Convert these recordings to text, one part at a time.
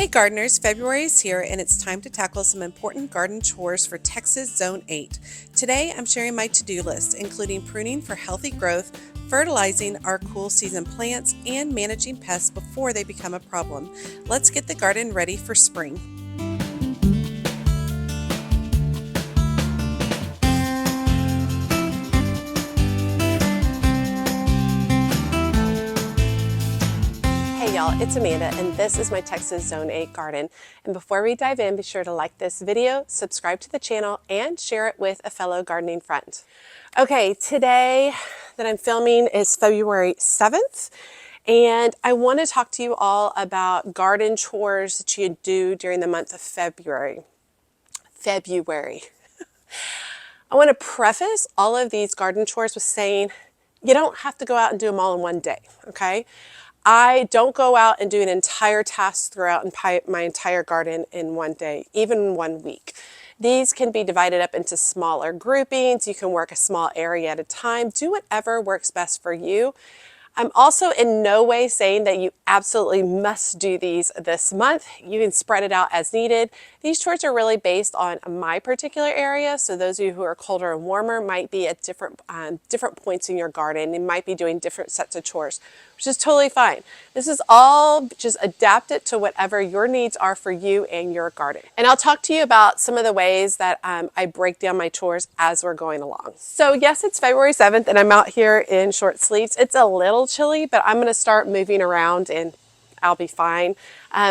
Hey gardeners, February is here and it's time to tackle some important garden chores for Texas Zone 8. Today I'm sharing my to-do list, including pruning for healthy growth, fertilizing our cool season plants, and managing pests before they become a problem. Let's get the garden ready for spring. Hey y'all, it's Amanda and this is my Texas Zone 8 garden. And before we dive in, be sure to like this video, subscribe to the channel, and share it with a fellow gardening friend. Okay, today that I'm filming is February 7th, and I want to talk to you all about garden chores that you do during the month of February. I want to preface all of these garden chores with saying you don't have to go out and do them all in one day, okay? I don't go out and do an entire task throughout my entire garden in one day, even in 1 week. These can be divided up into smaller groupings. You can work a small area at a time. Do whatever works best for you. I'm also in no way saying that you absolutely must do these this month. You can spread it out as needed. These chores are really based on my particular area. So those of you who are colder and warmer might be at different points in your garden. You might be doing different sets of chores, which is totally fine. This is all just adapted to whatever your needs are for you and your garden. And I'll talk to you about some of the ways that I break down my chores as we're going along. So yes, it's February 7th and I'm out here in short sleeves. It's a little chilly, but I'm going to start moving around and I'll be fine.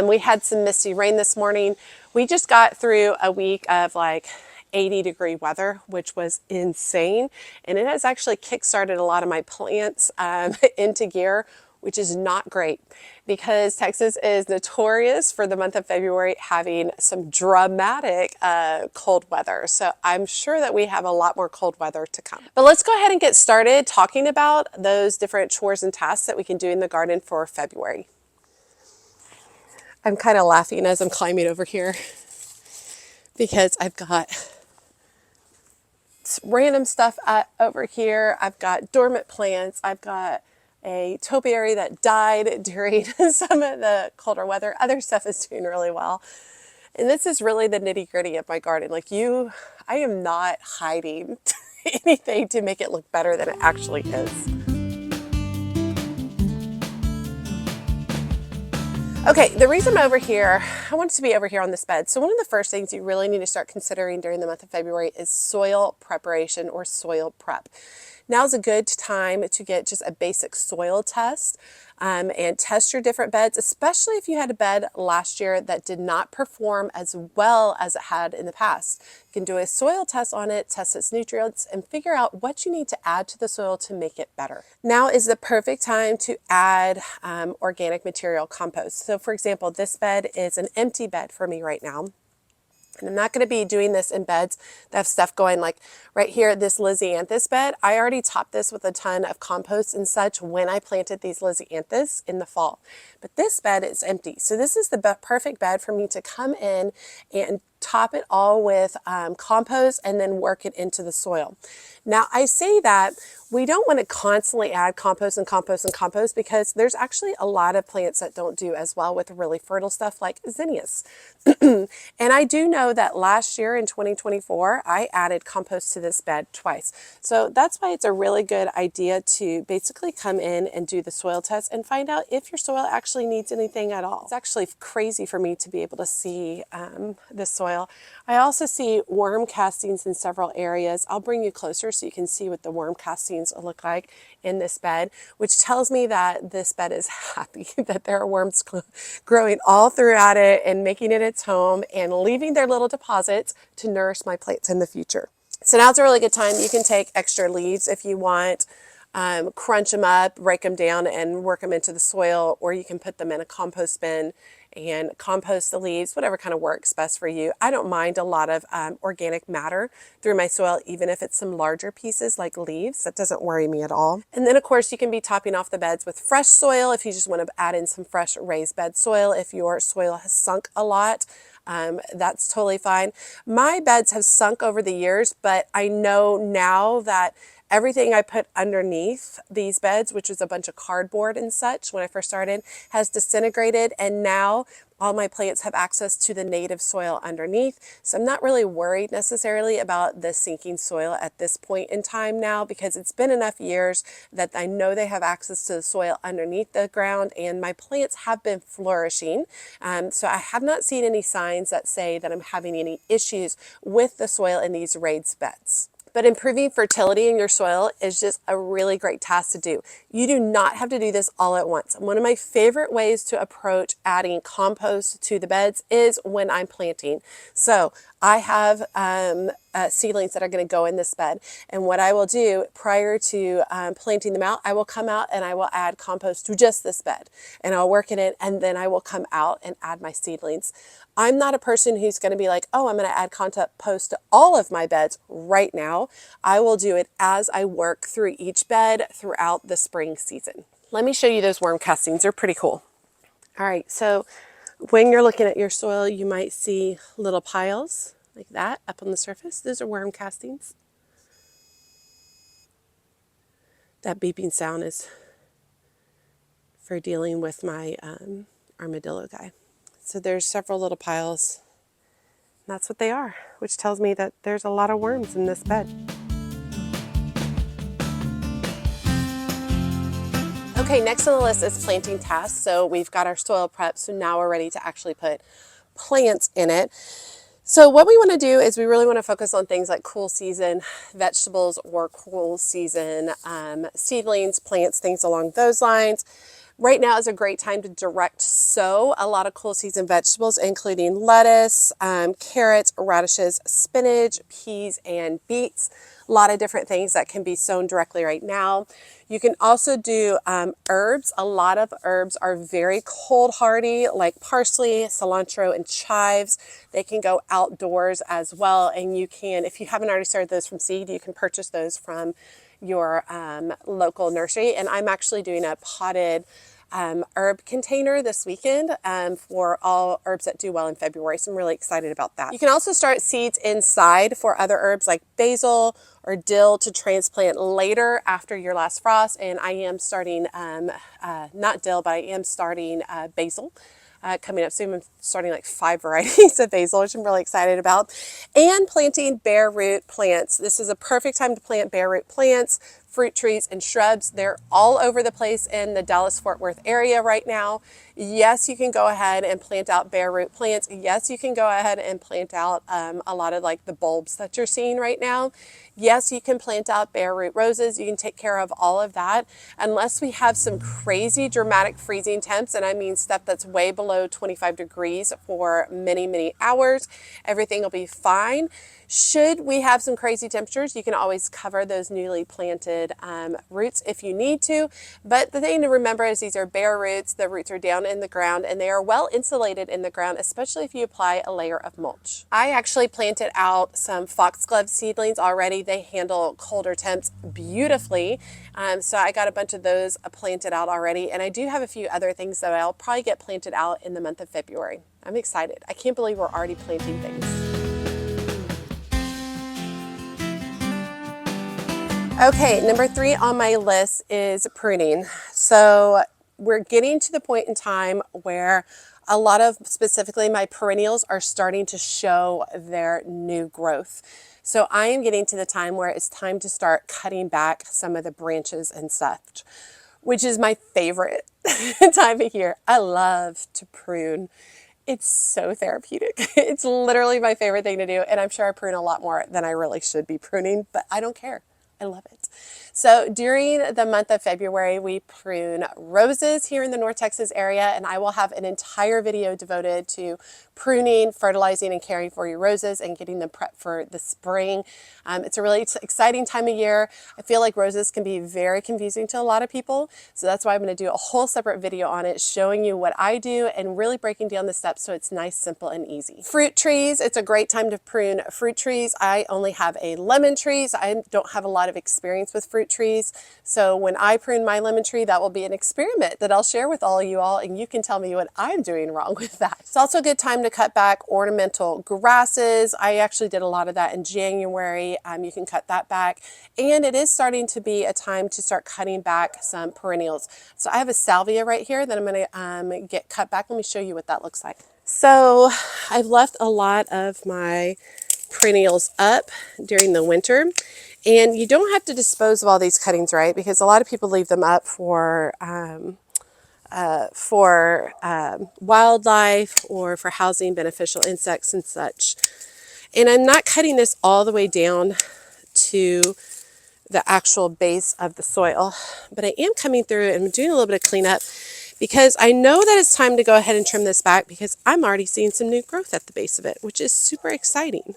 We had some misty rain this morning. We just got through a week of like 80-degree weather, which was insane. And it has actually kickstarted a lot of my plants into gear, which is not great because Texas is notorious for the month of February having some dramatic cold weather. So I'm sure that we have a lot more cold weather to come. But let's go ahead and get started talking about those different chores and tasks that we can do in the garden for February. I'm kind of laughing as I'm climbing over here because I've got random stuff over here. I've got dormant plants. I've got a topiary that died during some of the colder weather. Other stuff is doing really well. And this is really the nitty-gritty of my garden. Like I am not hiding anything to make it look better than it actually is. Okay, the reason I'm over here, I wanted to be over here on this bed. So one of the first things you really need to start considering during the month of February is soil preparation or soil prep. Now's a good time to get just a basic soil test and test your different beds, especially if you had a bed last year that did not perform as well as it had in the past. You can do a soil test on it, test its nutrients, and figure out what you need to add to the soil to make it better. Now is the perfect time to add organic material compost. So for example, this bed is an empty bed for me right now. And I'm not going to be doing this in beds that have stuff going like right here, this Lisianthus bed. I already topped this with a ton of compost and such when I planted these Lisianthus in the fall. But this bed is empty. So this is the perfect bed for me to come in and top it all with compost and then work it into the soil. Now I say that we don't want to constantly add compost and compost and compost because there's actually a lot of plants that don't do as well with really fertile stuff like zinnias. And I do know that last year in 2024, I added compost to this bed twice. So that's why it's a really good idea to basically come in and do the soil test and find out if your soil actually needs anything at all. It's actually crazy for me to be able to see the soil. I also see worm castings in several areas. I'll bring you closer so you can see what the worm castings look like in this bed, which tells me that this bed is happy, that there are worms growing all throughout it and making it its home and leaving their little deposits to nourish my plants in the future. So now's a really good time. You can take extra leaves if you want, crunch them up, break them down and work them into the soil, or you can put them in a compost bin and compost the leaves, whatever kind of works best for you. I don't mind a lot of organic matter through my soil, even if it's some larger pieces like leaves. That doesn't worry me at all. And then of course you can be topping off the beds with fresh soil if you just want to add in some fresh raised bed soil. If your soil has sunk a lot, that's totally fine. My beds have sunk over the years, but I know now that everything I put underneath these beds, which was a bunch of cardboard and such when I first started, has disintegrated, and now All my plants have access to the native soil underneath, so I'm not really worried necessarily about the sinking soil at this point in time now, because it's been enough years that I know they have access to the soil underneath the ground, and my plants have been flourishing. So I have not seen any signs that say that I'm having any issues with the soil in these raised beds. But improving fertility in your soil is just a really great task to do. You do not have to do this all at once. One of my favorite ways to approach adding compost to the beds is when I'm planting. So I have seedlings that are going to go in this bed, and what I will do prior to planting them out, I will come out and I will add compost to just this bed, and I'll work in it, and then I will come out and add my seedlings. I'm not a person who's going to be like, oh, I'm going to add compost to all of my beds right now. I will do it as I work through each bed throughout the spring season. Let me show you those worm castings. They're pretty cool. All right, so when you're looking at your soil, you might see little piles like that up on the surface. Those are worm castings. That beeping sound is for dealing with my armadillo guy. So there's several little piles. That's what they are, which tells me that there's a lot of worms in this bed. Okay, next on the list is planting tasks. So we've got our soil prep, so now we're ready to actually put plants in it. So what we want to do is we really want to focus on things like cool season vegetables or cool season seedlings, plants, things along those lines. Right now is a great time to direct sow a lot of cool season vegetables, including lettuce, carrots, radishes, spinach, peas, and beets. A lot of different things that can be sown directly right now. You can also do herbs. A lot of herbs are very cold hardy, like parsley, cilantro, and chives. They can go outdoors as well, and you can, if you haven't already started those from seed, you can purchase those from your local nursery. And I'm actually doing a potted herb container this weekend for all herbs that do well in February. So I'm really excited about that. You can also start seeds inside for other herbs like basil or dill to transplant later after your last frost. And I am starting, not dill, but I am starting basil. Coming up soon. I'm starting like 5 varieties of basil, which I'm really excited about. And planting bare root plants. This is a perfect time to plant bare root plants, fruit trees, and shrubs. They're all over the place in the Dallas-Fort Worth area right now. Yes, you can go ahead and plant out bare root plants. Yes, you can go ahead and plant out a lot of like the bulbs that you're seeing right now. Yes, you can plant out bare root roses. You can take care of all of that. Unless we have some crazy dramatic freezing temps, and I mean stuff that's way below 25 degrees for many, many hours, everything will be fine. Should we have some crazy temperatures, you can always cover those newly planted roots if you need to. But the thing to remember is these are bare roots. The roots are down in the ground and they are well insulated in the ground, especially if you apply a layer of mulch. I actually planted out some foxglove seedlings already. They handle colder temps beautifully. So I got a bunch of those planted out already. And I do have a few other things that I'll probably get planted out in the month of February. I'm excited. I can't believe we're already planting things. Okay, number 3 on my list is pruning. So we're getting to the point in time where a lot of, specifically my perennials, are starting to show their new growth. So I am getting to the time where it's time to start cutting back some of the branches and such, which is my favorite time of year. I love to prune. It's so therapeutic. It's literally my favorite thing to do. And I'm sure I prune a lot more than I really should be pruning, but I don't care. I love it. So during the month of February, we prune roses here in the North Texas area, and I will have an entire video devoted to pruning, fertilizing, and caring for your roses and getting them prepped for the spring. It's a really exciting time of year. I feel like roses can be very confusing to a lot of people, so that's why I'm going to do a whole separate video on it, showing you what I do and really breaking down the steps so it's nice, simple, and easy. Fruit trees, it's a great time to prune fruit trees. I only have a lemon tree, so I don't have a lot of experience with fruit trees. So when I prune my lemon tree, that will be an experiment that I'll share with all of you all, and you can tell me what I'm doing wrong with that. It's also a good time to cut back ornamental grasses. I actually did a lot of that in January. You can cut that back. And it is starting to be a time to start cutting back some perennials. So I have a salvia right here that I'm going to get cut back. Let me show you what that looks like. So I've left a lot of my perennials up during the winter. And you don't have to dispose of all these cuttings, right? Because a lot of people leave them up for wildlife or for housing beneficial insects and such. And I'm not cutting this all the way down to the actual base of the soil, but I am coming through and doing a little bit of cleanup because I know that it's time to go ahead and trim this back because I'm already seeing some new growth at the base of it, which is super exciting.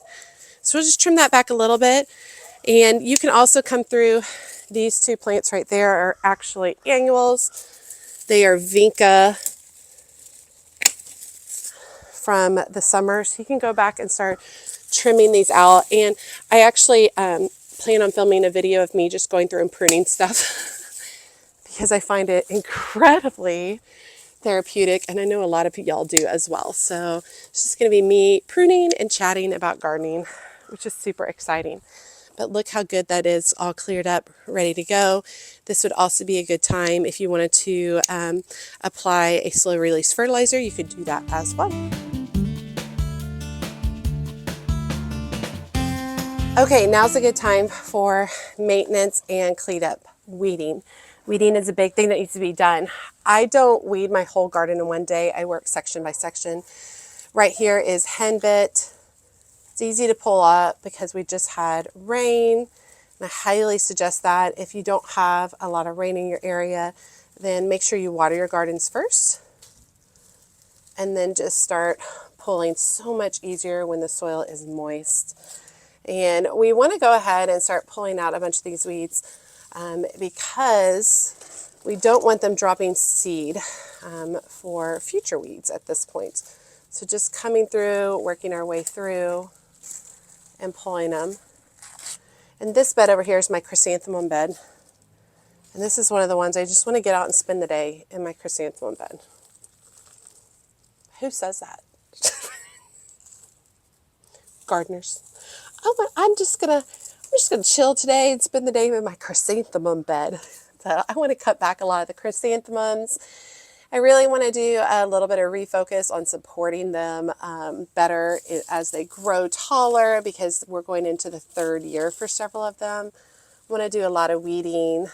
So we'll just trim that back a little bit. And you can also come through, these two plants right there are actually annuals. They are vinca from the summer. So you can go back and start trimming these out. And I actually plan on filming a video of me just going through and pruning stuff because I find it incredibly therapeutic, and I know a lot of y'all do as well. So it's just going to be me pruning and chatting about gardening, which is super exciting. But look how good that is, all cleared up, ready to go. This would also be a good time if you wanted to apply a slow release fertilizer. You could do that as well. Okay, now's a good time for maintenance and cleanup. Weeding. Weeding is a big thing that needs to be done. I don't weed my whole garden in one day. I work section by section. Right here is henbit. It's easy to pull up because we just had rain. And I highly suggest that if you don't have a lot of rain in your area, then make sure you water your gardens first. And then just start pulling. So much easier when the soil is moist. And we want to go ahead and start pulling out a bunch of these weeds because we don't want them dropping seed for future weeds at this point. So just coming through, working our way through and pulling them. And this bed over here is my chrysanthemum bed. And this is one of the ones I just want to get out and spend the day in my chrysanthemum bed. Who says that? Gardeners. Oh, I'm just gonna chill today and spend the day in my chrysanthemum bed. So I want to cut back a lot of the chrysanthemums. I really want to do a little bit of refocus on supporting them better as they grow taller because we're going into the third year for several of them. I want to do a lot of weeding.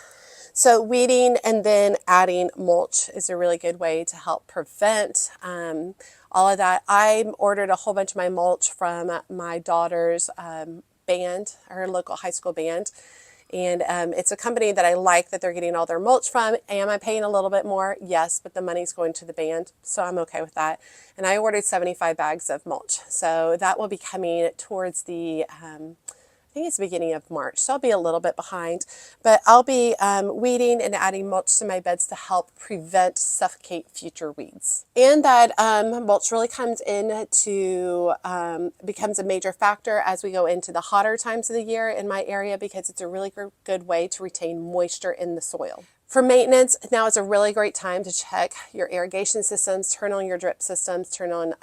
So weeding and then adding mulch is a really good way to help prevent all of that. I ordered a whole bunch of my mulch from my daughter's band, her local high school band. And it's a company that I like that they're getting all their mulch from. Am I paying a little bit more? Yes, but the money's going to the band, so I'm okay with that. And I ordered 75 bags of mulch. So that will be coming towards the I think it's the beginning of March, so I'll be a little bit behind, but I'll be weeding and adding mulch to my beds to help prevent, suffocate future weeds. And that mulch really comes in to, becomes a major factor as we go into the hotter times of the year in my area because it's a really good way to retain moisture in the soil. For maintenance, now is a really great time to check your irrigation systems, turn on your drip systems, turn on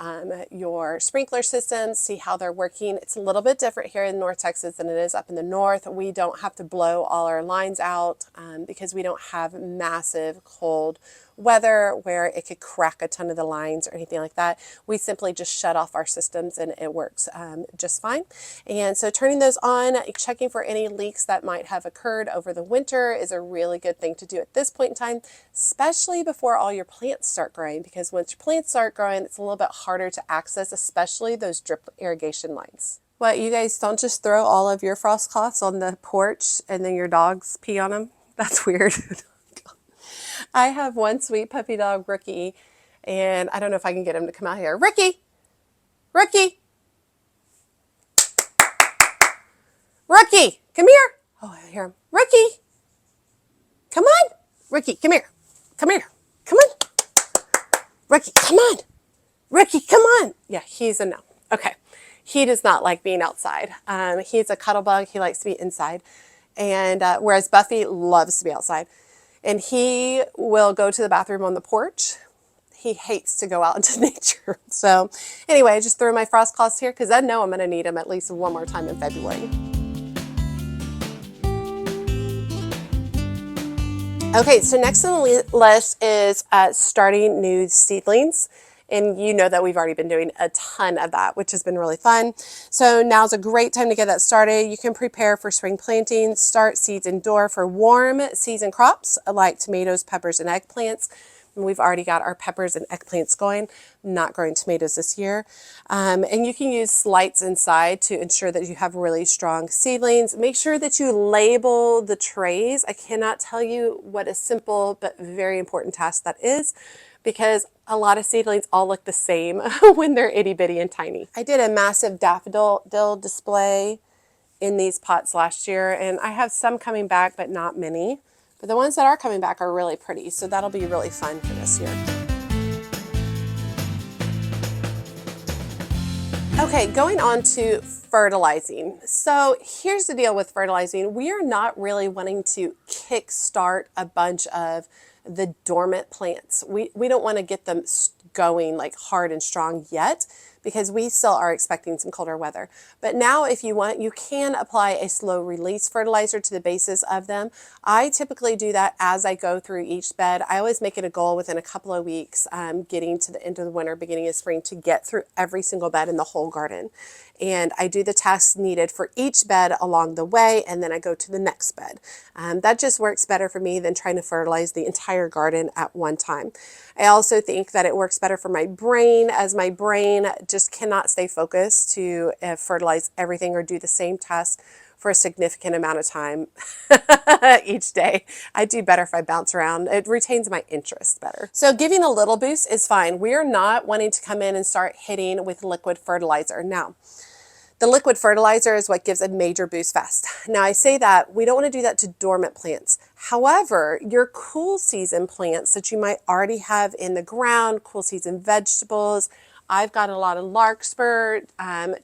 your sprinkler systems, see how they're working. It's a little bit different here in North Texas than it is up in the north. We don't have to blow all our lines out because we don't have massive cold weather where it could crack a ton of the lines or anything like that. We simply just shut off our systems and it works just fine. And so turning those on, checking for any leaks that might have occurred over the winter is a really good thing to do at this point in time, especially before all your plants start growing, because once your plants start growing, it's a little bit harder to access, especially those drip irrigation lines. What, you guys don't just throw all of your frost cloths on the porch and then your dogs pee on them? That's weird. I have one sweet puppy dog, Rookie, and I don't know if I can get him to come out here. Rookie! Rookie! Rookie! Come here! Oh, I hear him. Rookie! Come on! Rookie, come here. Come here. Come on. Rookie, come on. Rookie, come on. Yeah, he's a no. Okay. He does not like being outside. He's a cuddle bug. He likes to be inside. And whereas Buffy loves to be outside. And he will go to the bathroom on the porch. He hates to go out into nature. So anyway, I just threw my frost cloths here because I know I'm going to need them at least one more time in February. Okay, so next on the list is starting new seedlings. And you know that we've already been doing a ton of that, which has been really fun. So now's a great time to get that started. You can prepare for spring planting, start seeds indoor for warm season crops like tomatoes, peppers, and eggplants. And we've already got our peppers and eggplants going. Not growing tomatoes this year. And you can use slights inside to ensure that you have really strong seedlings. Make sure that you label the trays. I cannot tell you what a simple but very important task that is, because a lot of seedlings all look the same when they're itty bitty and tiny. I did a massive daffodil display in these pots last year, and I have some coming back, but not many. But the ones that are coming back are really pretty, so that'll be really fun for this year. Okay, going on to fertilizing. So here's the deal with fertilizing. We are not really wanting to kickstart a bunch of the dormant plants. We don't want to get them going like hard and strong yet, because we still are expecting some colder weather. But now if you want, you can apply a slow release fertilizer to the bases of them. I typically do that as I go through each bed. I always make it a goal within a couple of weeks, getting to the end of the winter, beginning of spring, to get through every single bed in the whole garden. And I do the tasks needed for each bed along the way, and then I go to the next bed. That just works better for me than trying to fertilize the entire garden at one time. I also think that it works better for my brain, as my brain just cannot stay focused to fertilize everything or do the same task for a significant amount of time each day. I do better if I bounce around. It retains my interest better. So giving a little boost is fine. We are not wanting to come in and start hitting with liquid fertilizer. Now, the liquid fertilizer is what gives a major boost fast. Now I say that we don't want to do that to dormant plants. However, your cool season plants that you might already have in the ground, cool season vegetables, I've got a lot of larkspur,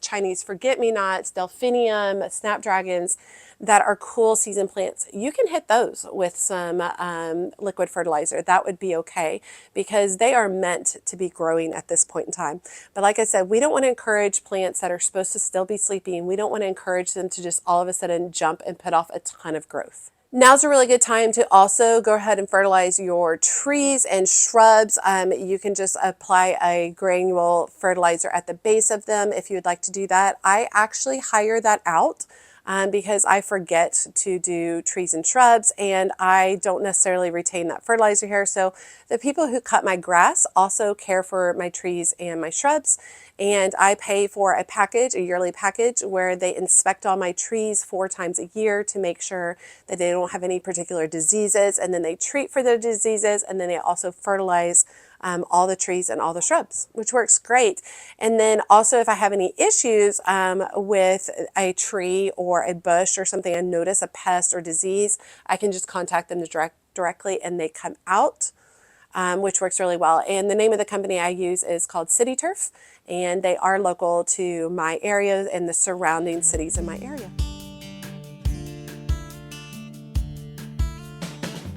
Chinese forget-me-nots, delphinium, snapdragons that are cool season plants. You can hit those with some liquid fertilizer. That would be okay, because they are meant to be growing at this point in time. But like I said, we don't want to encourage plants that are supposed to still be sleeping. We don't want to encourage them to just all of a sudden jump and put off a ton of growth. Now's a really good time to also go ahead and fertilize your trees and shrubs. You can just apply a granule fertilizer at the base of them if you would like to do that. I actually hire that out because I forget to do trees and shrubs, and I don't necessarily retain that fertilizer here. So the people who cut my grass also care for my trees and my shrubs. And I pay for a package, a yearly package, where they inspect all my trees 4 times a year to make sure that they don't have any particular diseases. And then they treat for the diseases, and then they also fertilize all the trees and all the shrubs, which works great. And then also, if I have any issues with a tree or a bush or something, I notice a pest or disease, I can just contact them directly and they come out. Which works really well. And the name of the company I use is called City Turf, and they are local to my area and the surrounding cities in my area.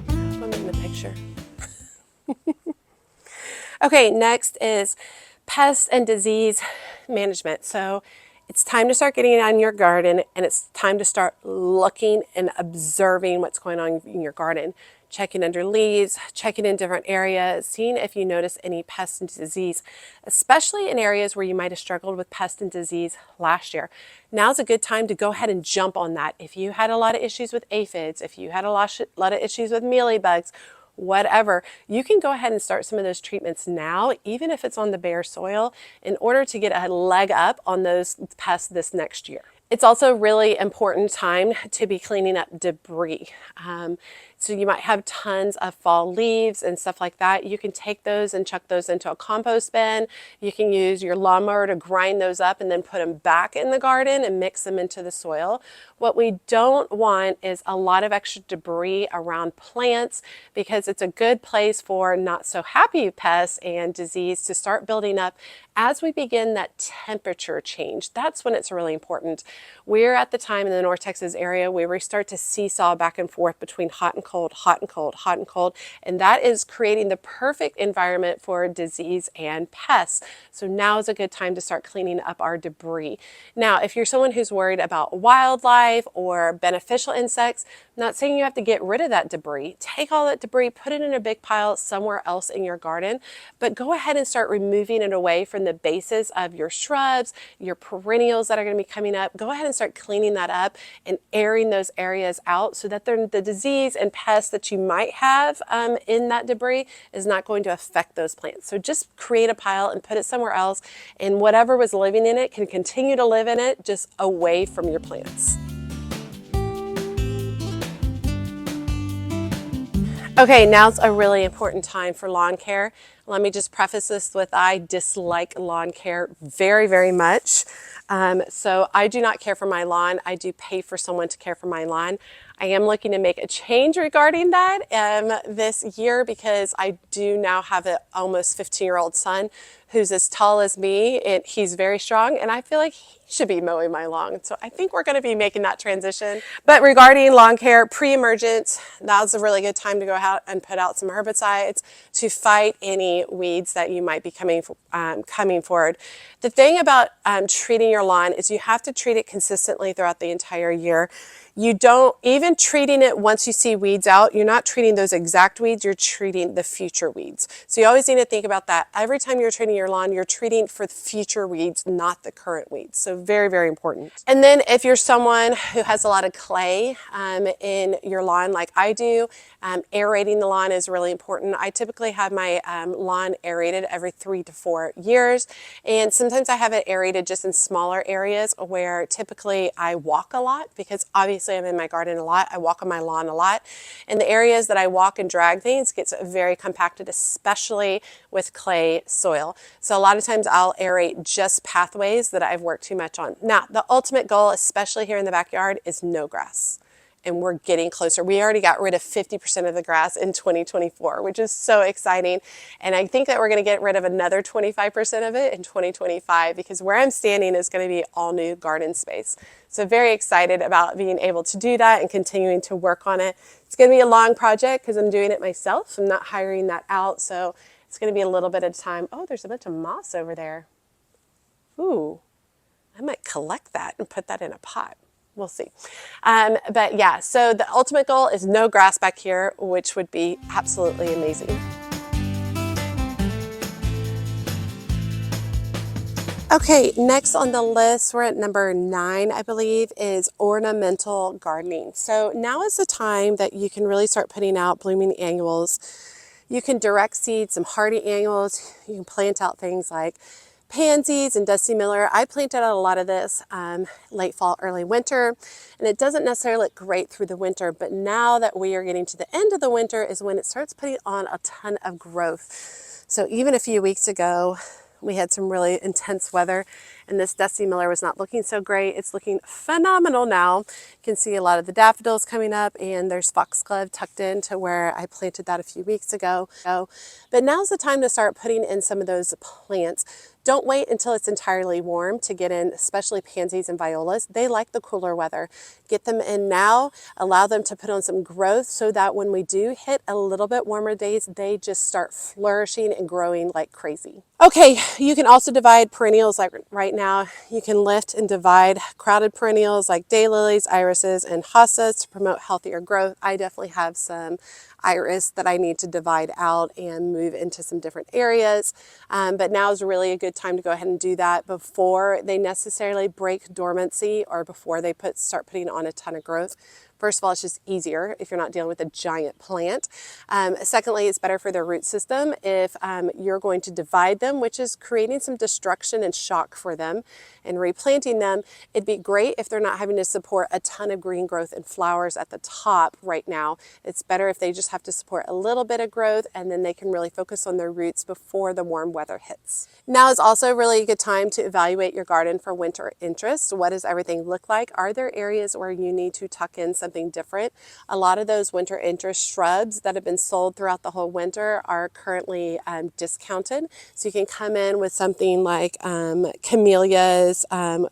I'm in the picture. Okay, next is pest and disease management. So it's time to start getting on your garden, and it's time to start looking and observing what's going on in your garden. Checking under leaves, checking in different areas, seeing if you notice any pest and disease, especially in areas where you might have struggled with pest and disease last year. Now's a good time to go ahead and jump on that. If you had a lot of issues with aphids, if you had a lot of issues with mealybugs, whatever, you can go ahead and start some of those treatments now, even if it's on the bare soil, in order to get a leg up on those pests this next year. It's also a really important time to be cleaning up debris. So you might have tons of fall leaves and stuff like that. You can take those and chuck those into a compost bin. You can use your lawnmower to grind those up and then put them back in the garden and mix them into the soil. What we don't want is a lot of extra debris around plants, because it's a good place for not so happy pests and disease to start building up as we begin that temperature change. That's when it's really important. We're at the time in the North Texas area where we start to seesaw back and forth between hot and cold, hot and cold, hot and cold, and that is creating the perfect environment for disease and pests. So now is a good time to start cleaning up our debris. Now, if you're someone who's worried about wildlife or beneficial insects, I'm not saying you have to get rid of that debris. Take all that debris, put it in a big pile somewhere else in your garden, but go ahead and start removing it away from the bases of your shrubs, your perennials that are going to be coming up. Go ahead and start cleaning that up and airing those areas out so that the disease and pests that you might have in that debris is not going to affect those plants. So just create a pile and put it somewhere else, and whatever was living in it can continue to live in it, just away from your plants. Okay, now's a really important time for lawn care. Let me just preface this with I dislike lawn care very, very much. So I do not care for my lawn. I do pay for someone to care for my lawn. I am looking to make a change regarding that this year because I do now have an almost 15-year-old son who's as tall as me, and he's very strong, and I feel like he should be mowing my lawn. So I think we're going to be making that transition. But regarding lawn care, pre-emergent, now's a really good time to go out and put out some herbicides to fight any weeds that you might be coming forward. The thing about treating your lawn is you have to treat it consistently throughout the entire year. You don't, even treating it once you see weeds out, you're not treating those exact weeds, you're treating the future weeds. So you always need to think about that. Every time you're treating your lawn, you're treating for the future weeds, not the current weeds. So very, very important. And then if you're someone who has a lot of clay in your lawn like I do, aerating the lawn is really important. I typically have my lawn aerated every 3 to 4 years. And sometimes I have it aerated just in smaller areas where typically I walk a lot because obviously I'm in my garden a lot. I walk on my lawn a lot. And the areas that I walk and drag things gets very compacted, especially with clay soil. So a lot of times I'll aerate just pathways that I've worked too much on. Now, the ultimate goal, especially here in the backyard, is no grass. And we're getting closer. We already got rid of 50% of the grass in 2024, which is so exciting. And I think that we're going to get rid of another 25% of it in 2025 because where I'm standing is going to be all new garden space. So very excited about being able to do that and continuing to work on it. It's going to be a long project because I'm doing it myself. I'm not hiring that out. So it's going to be a little bit of time. Oh, there's a bunch of moss over there. Ooh, I might collect that and put that in a pot. We'll see. But yeah, so the ultimate goal is no grass back here, which would be absolutely amazing. Okay, next on the list, we're at number 9, I believe, is ornamental gardening. So now is the time that you can really start putting out blooming annuals. You can direct seed some hardy annuals. You can plant out things like pansies and dusty miller. I planted out a lot of this late fall, early winter, and it doesn't necessarily look great through the winter, but now that we are getting to the end of the winter is when it starts putting on a ton of growth. So even a few weeks ago, we had some really intense weather and this dusty miller was not looking so great. It's looking phenomenal now. You can see a lot of the daffodils coming up, and there's foxglove tucked into where I planted that a few weeks ago. But now's the time to start putting in some of those plants. Don't wait until it's entirely warm to get in, especially pansies and violas. They like the cooler weather. Get them in now, allow them to put on some growth so that when we do hit a little bit warmer days, they just start flourishing and growing like crazy. Okay, you can also divide perennials like right now. You can lift and divide crowded perennials like daylilies, irises, and hostas to promote healthier growth. I definitely have some iris that I need to divide out and move into some different areas. But now is really a good time to go ahead and do that before they necessarily break dormancy or before they start putting on a ton of growth. First of all, it's just easier if you're not dealing with a giant plant. Secondly, it's better for their root system if you're going to divide them, which is creating some destruction and shock for them, and replanting them. It'd be great if they're not having to support a ton of green growth and flowers at the top right now. It's better if they just have to support a little bit of growth, and then they can really focus on their roots before the warm weather hits. Now is also really a good time to evaluate your garden for winter interest. What does everything look like? Are there areas where you need to tuck in some something different. A lot of those winter interest shrubs that have been sold throughout the whole winter are currently discounted. So you can come in with something like camellias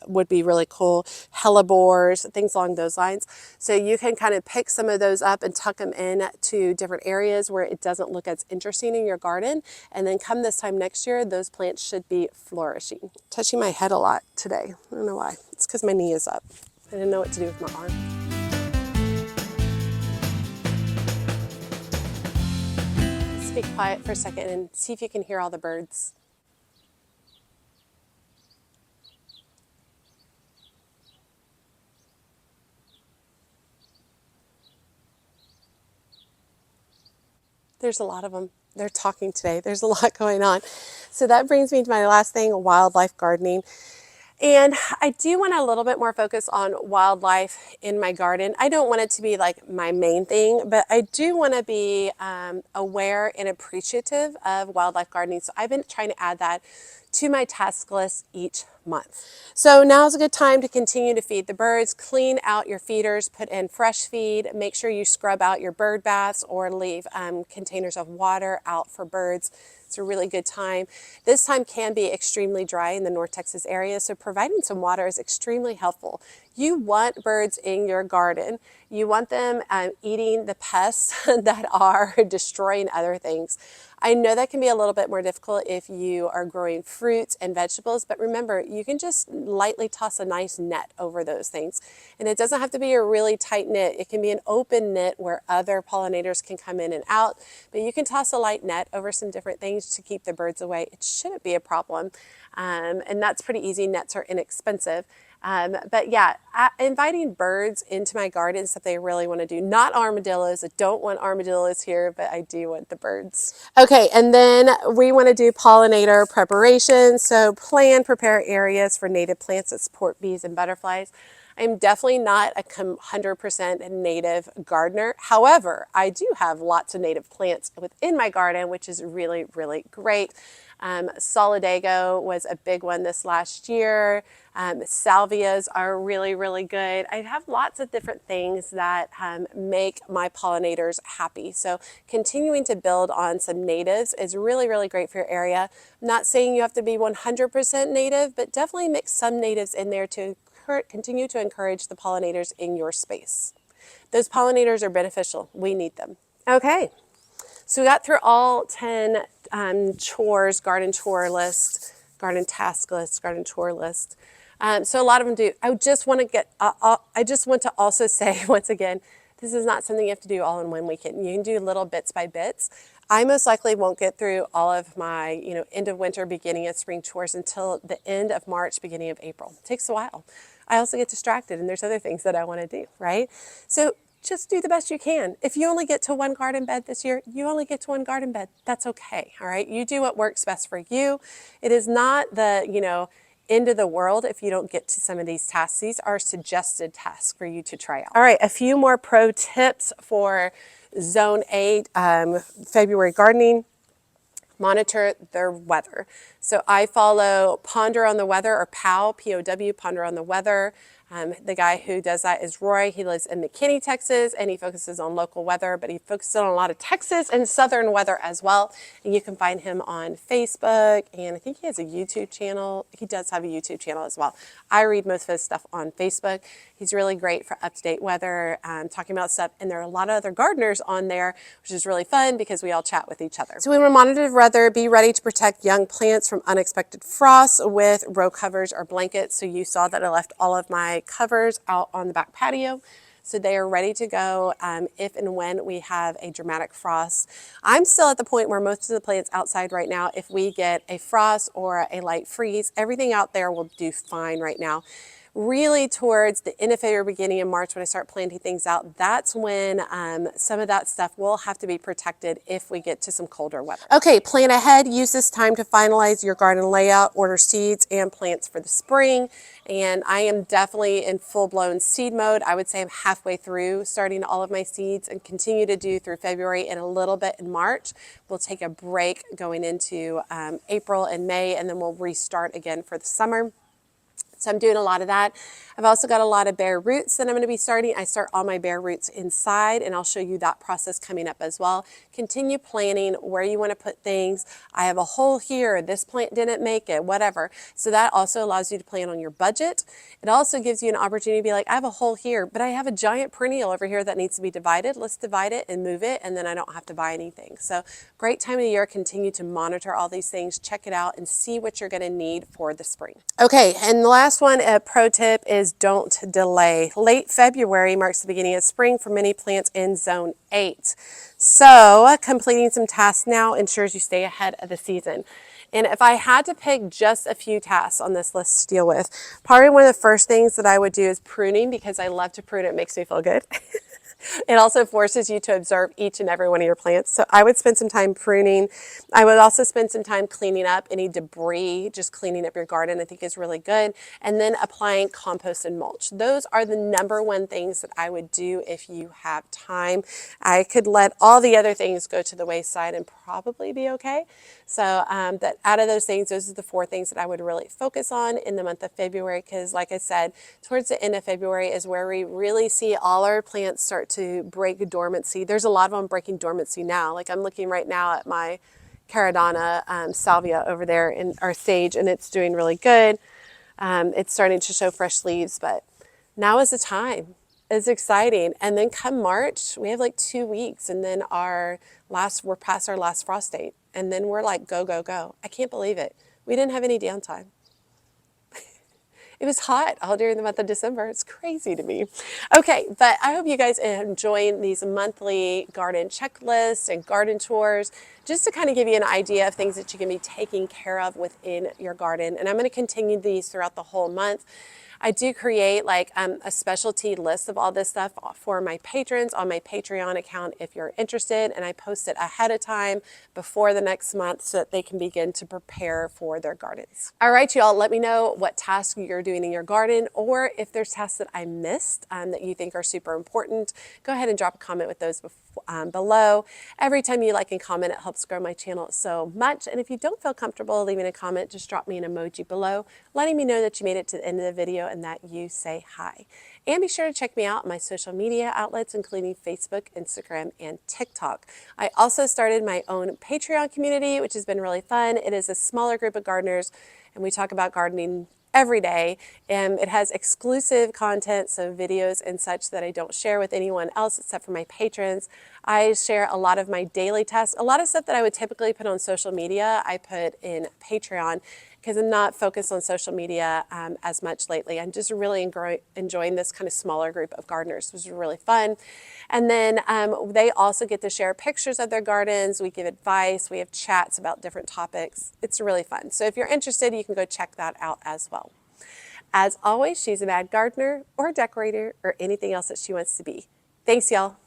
would be really cool, hellebores, things along those lines. So you can kind of pick some of those up and tuck them in to different areas where it doesn't look as interesting in your garden. And then come this time next year, those plants should be flourishing. Touching my head a lot today. I don't know why. It's because my knee is up. I didn't know what to do with my arm. Let's be quiet for a second and see if you can hear all the birds. There's a lot of them. They're talking today. There's a lot going on. So that brings me to my last thing, wildlife gardening. And I do want a little bit more focus on wildlife in my garden. I don't want it to be like my main thing, but I do want to be aware and appreciative of wildlife gardening. So I've been trying to add that to my task list each month. So now's a good time to continue to feed the birds, clean out your feeders, put in fresh feed, make sure you scrub out your bird baths or leave containers of water out for birds. It's a really good time. This time can be extremely dry in the North Texas area, so providing some water is extremely helpful. You want birds in your garden. You want them eating the pests that are destroying other things. I know that can be a little bit more difficult if you are growing fruits and vegetables, but remember, you can just lightly toss a nice net over those things. And it doesn't have to be a really tight knit. It can be an open knit where other pollinators can come in and out, but you can toss a light net over some different things to keep the birds away. It shouldn't be a problem. And that's pretty easy. Nets are inexpensive. But yeah, inviting birds into my garden is something I really want to do. Not armadillos. I don't want armadillos here, but I do want the birds. Okay, and then we want to do pollinator preparation. So prepare areas for native plants that support bees and butterflies. I'm definitely not a 100% native gardener. However, I do have lots of native plants within my garden, which is really, really great. Solidago was a big one this last year. Salvias are really, really good. I have lots of different things that make my pollinators happy. So continuing to build on some natives is really, really great for your area. I'm not saying you have to be 100% native, but definitely mix some natives in there to continue to encourage the pollinators in your space. Those pollinators are beneficial. We need them. Okay, so we got through all 10 chores, garden chore list, garden task list, garden chore list. So a lot of them do. I just want to also say once again, this is not something you have to do all in one weekend. You can do little bits by bits. I most likely won't get through all of my, end of winter, beginning of spring chores until the end of March, beginning of April. It takes a while. I also get distracted and there's other things that I want to do, right? So just do the best you can. If you only get to one garden bed this year, you only get to one garden bed. That's okay, all right? You do what works best for you. It is not the, end of the world if you don't get to some of these tasks. These are suggested tasks for you to try out. All right, a few more pro tips for Zone 8 February gardening. Monitor their weather. So I follow Ponder on the Weather, or POW, P-O-W, Ponder on the Weather. The guy who does that is Roy. He lives in McKinney, Texas, and he focuses on local weather, but he focuses on a lot of Texas and southern weather as well. And you can find him on Facebook, and I think he has a YouTube channel. He does have a YouTube channel as well. I read most of his stuff on Facebook. He's really great for up-to-date weather, talking about stuff, and there are a lot of other gardeners on there, which is really fun because we all chat with each other. So we want to monitor the weather, be ready to protect young plants from unexpected frost with row covers or blankets. So you saw that I left all of my covers out on the back patio. So they are ready to go if and when we have a dramatic frost. I'm still at the point where most of the plants outside right now, if we get a frost or a light freeze, everything out there will do fine right now. Really towards the end of February, beginning of March, when I start planting things out, that's when some of that stuff will have to be protected if we get to some colder weather. Okay, plan ahead. Use this time to finalize your garden layout, order seeds and plants for the spring. And I am definitely in full-blown seed mode. I would say I'm halfway through starting all of my seeds and continue to do through February and a little bit in March. We'll take a break going into April and May, and then we'll restart again for the summer. So I'm doing a lot of that. I've also got a lot of bare roots that I'm going to be starting. I start all my bare roots inside, and I'll show you that process coming up as well. Continue planning where you want to put things. I have a hole here, this plant didn't make it, whatever. So that also allows you to plan on your budget. It also gives you an opportunity to be like, I have a hole here, but I have a giant perennial over here that needs to be divided. Let's divide it and move it, and then I don't have to buy anything. So great time of the year. Continue to monitor all these things, check it out, and see what you're going to need for the spring. Okay, and the last one, a pro tip is don't delay. Late February marks the beginning of spring for many plants in Zone 8. So completing some tasks now ensures you stay ahead of the season. And if I had to pick just a few tasks on this list to deal with, probably one of the first things that I would do is pruning, because I love to prune. It makes me feel good. It also forces you to observe each and every one of your plants. So I would spend some time pruning. I would also spend some time cleaning up any debris, just cleaning up your garden, I think is really good. And then applying compost and mulch. Those are the number one things that I would do if you have time. I could let all the other things go to the wayside and probably be okay. So that out of those things, those are the 4 things that I would really focus on in the month of February, because like I said, towards the end of February is where we really see all our plants start to break dormancy. There's a lot of them breaking dormancy now. Like I'm looking right now at my Caradonna salvia over there in our sage, and it's doing really good. It's starting to show fresh leaves, but now is the time. It's exciting. And then come March, we have like 2 weeks, and then we're past our last frost date. And then we're like, go, go, go. I can't believe it. We didn't have any downtime. It was hot all during the month of December. It's crazy to me. Okay, but I hope you guys are enjoying these monthly garden checklists and garden tours, just to kind of give you an idea of things that you can be taking care of within your garden. And I'm going to continue these throughout the whole month. I do create like a specialty list of all this stuff for my patrons on my Patreon account if you're interested, and I post it ahead of time before the next month so that they can begin to prepare for their gardens. All right, y'all, let me know what tasks you're doing in your garden, or if there's tasks that I missed that you think are super important. Go ahead and drop a comment with those below. Every time you like and comment, it helps grow my channel so much. And if you don't feel comfortable leaving a comment, just drop me an emoji below, letting me know that you made it to the end of the video and that you say hi. And be sure to check me out on my social media outlets, including Facebook, Instagram, and TikTok. I also started my own Patreon community, which has been really fun. It is a smaller group of gardeners, and we talk about gardening every day, and it has exclusive content, so videos and such that I don't share with anyone else except for my patrons. I share a lot of my daily tasks, a lot of stuff that I would typically put on social media, I put in Patreon, because I'm not focused on social media as much lately. I'm just really enjoying this kind of smaller group of gardeners, which is really fun. And then they also get to share pictures of their gardens. We give advice. We have chats about different topics. It's really fun. So if you're interested, you can go check that out as well. As always, she's a mad gardener or a decorator or anything else that she wants to be. Thanks, y'all.